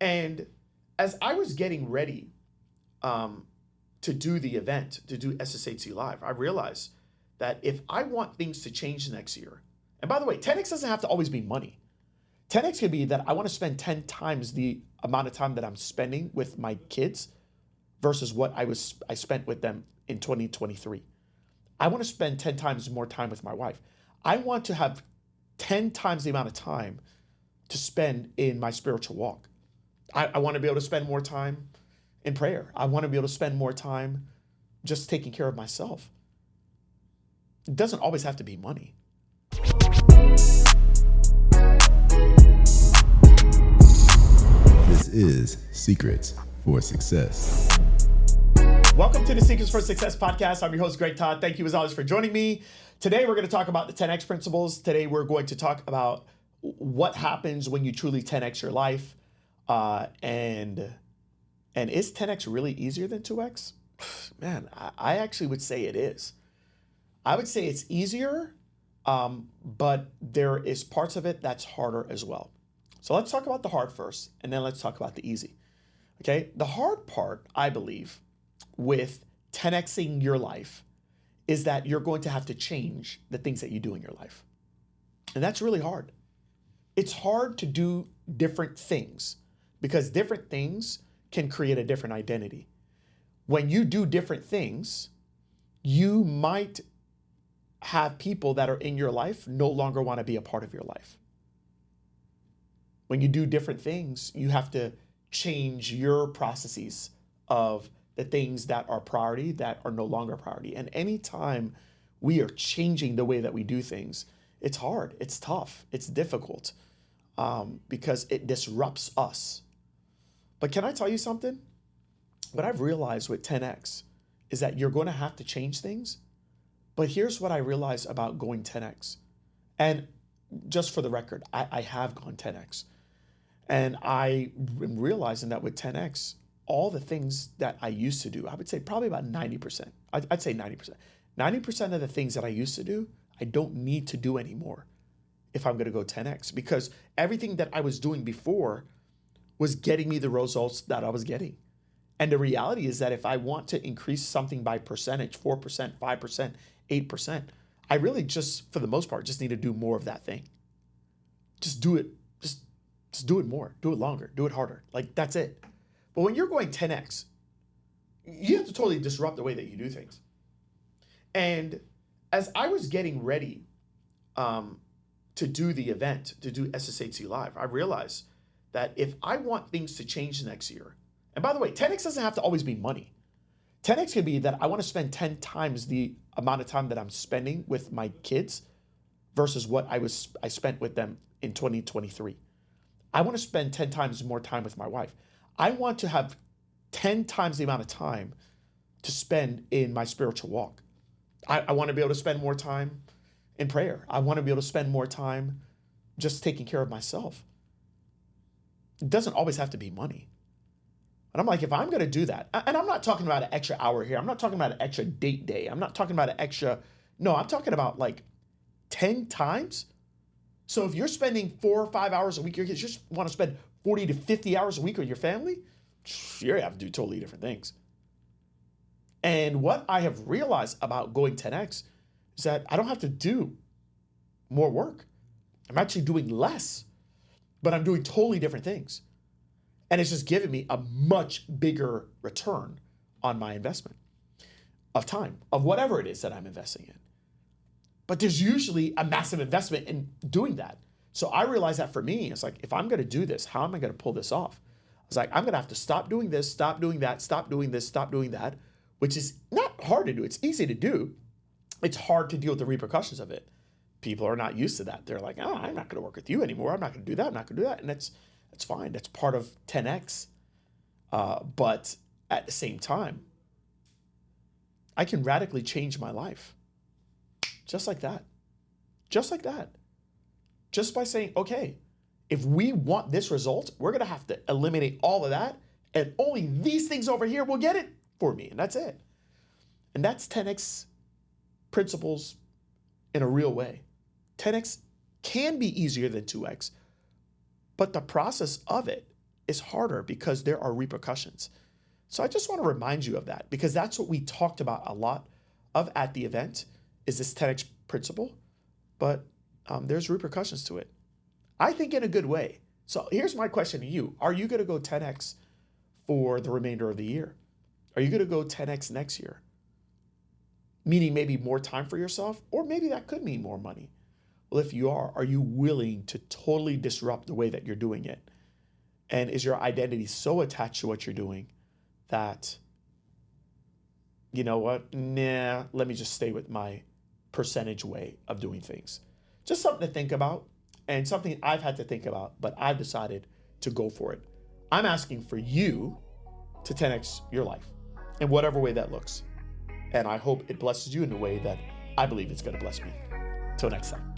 And as I was getting ready to do the event, to do SSHC Live, I realized that if I want things to change next year, and by the way, 10X doesn't have to always be money. 10X could be that I want to spend 10 times the amount of time that I'm spending with my kids versus what I spent with them in 2023. I want to spend 10 times more time with my wife. I want to have 10 times the amount of time to spend in my spiritual walk. I want to be able to spend more time in prayer. I want to be able to spend more time just taking care of myself. It doesn't always have to be money. This is Secrets for Success. Welcome to the Secrets for Success podcast. I'm your host, Greg Todd. Thank you as always for joining me. Today, we're going to talk about the 10X principles. Today, we're going to talk about what happens when you truly 10X your life. And is 10X really easier than 2X? Man, I actually would say it is. I would say it's easier, but there is parts of it that's harder as well. So let's talk about the hard first, and then let's talk about the easy. Okay, the hard part, I believe, with 10Xing your life is that you're going to have to change the things that you do in your life. And that's really hard. It's hard to do different things because different things can create a different identity. When you do different things, you might have people that are in your life no longer want to be a part of your life. When you do different things, you have to change your processes of the things that are priority that are no longer priority. And anytime we are changing the way that we do things, it's hard, it's tough, it's difficult because it disrupts us. But can I tell you something? What I've realized with 10X is that you're going to have to change things. But here's what I realized about going 10X. And just for the record, I have gone 10X. And I am realizing that with 10X, all the things that I used to do, I would say probably about 90%. I'd say 90%. 90% of the things that I used to do, I don't need to do anymore if I'm going to go 10X. Because everything that I was doing before was getting me the results that I was getting. And the reality is that if I want to increase something by percentage, 4%, 5%, 8%, I really just, for the most part, just need to do more of that thing. Just do it. Just do it more, do it longer, do it harder. Like, that's it. But when you're going 10X, you have to totally disrupt the way that you do things. And as I was getting ready to do the event, to do SSHC Live, I realized that if I want things to change next year, and by the way, 10X doesn't have to always be money. 10X could be that I want to spend 10 times the amount of time that I'm spending with my kids versus what I spent with them in 2023. I want to spend 10 times more time with my wife. I want to have 10 times the amount of time to spend in my spiritual walk. I want to be able to spend more time in prayer. I want to be able to spend more time just taking care of myself. It doesn't always have to be money. And I'm like, if I'm going to do that, and I'm not talking about an extra hour here. I'm not talking about an extra date day. I'm not talking about an extra, no, I'm talking about like 10 times. So if you're spending 4 or 5 hours a week, you just want to spend 40 to 50 hours a week with your family, you're going to have to do totally different things. And what I have realized about going 10X is that I don't have to do more work. I'm actually doing less, but I'm doing totally different things. And it's just giving me a much bigger return on my investment of time, of whatever it is that I'm investing in. But there's usually a massive investment in doing that. So I realized that for me, it's like, if I'm going to do this, how am I going to pull this off? I was like, I'm going to have to stop doing this, stop doing that, stop doing this, stop doing that, which is not hard to do. It's easy to do. It's hard to deal with the repercussions of it. People are not used to that. They're like, oh, I'm not going to work with you anymore. I'm not going to do that. I'm not going to do that. And that's fine. That's part of 10X. But at the same time, I can radically change my life. Just like that. Just like that. Just by saying, okay, if we want this result, we're going to have to eliminate all of that. And only these things over here will get it for me. And that's it. And that's 10X principles in a real way. 10X can be easier than 2X. But the process of it is harder because there are repercussions. So I just want to remind you of that, because that's what we talked about a lot of at the event, is this 10X principle, but there's repercussions to it. I think in a good way. So here's my question to you. Are you going to go 10X for the remainder of the year? Are you going to go 10X next year? Meaning maybe more time for yourself, or maybe that could mean more money. Well, if you are you willing to totally disrupt the way that you're doing it? And is your identity so attached to what you're doing that, you know what, nah, let me just stay with my percentage way of doing things? Just something to think about, and something I've had to think about, but I've decided to go for it. I'm asking for you to 10X your life in whatever way that looks. And I hope it blesses you in a way that I believe it's going to bless me. Till next time.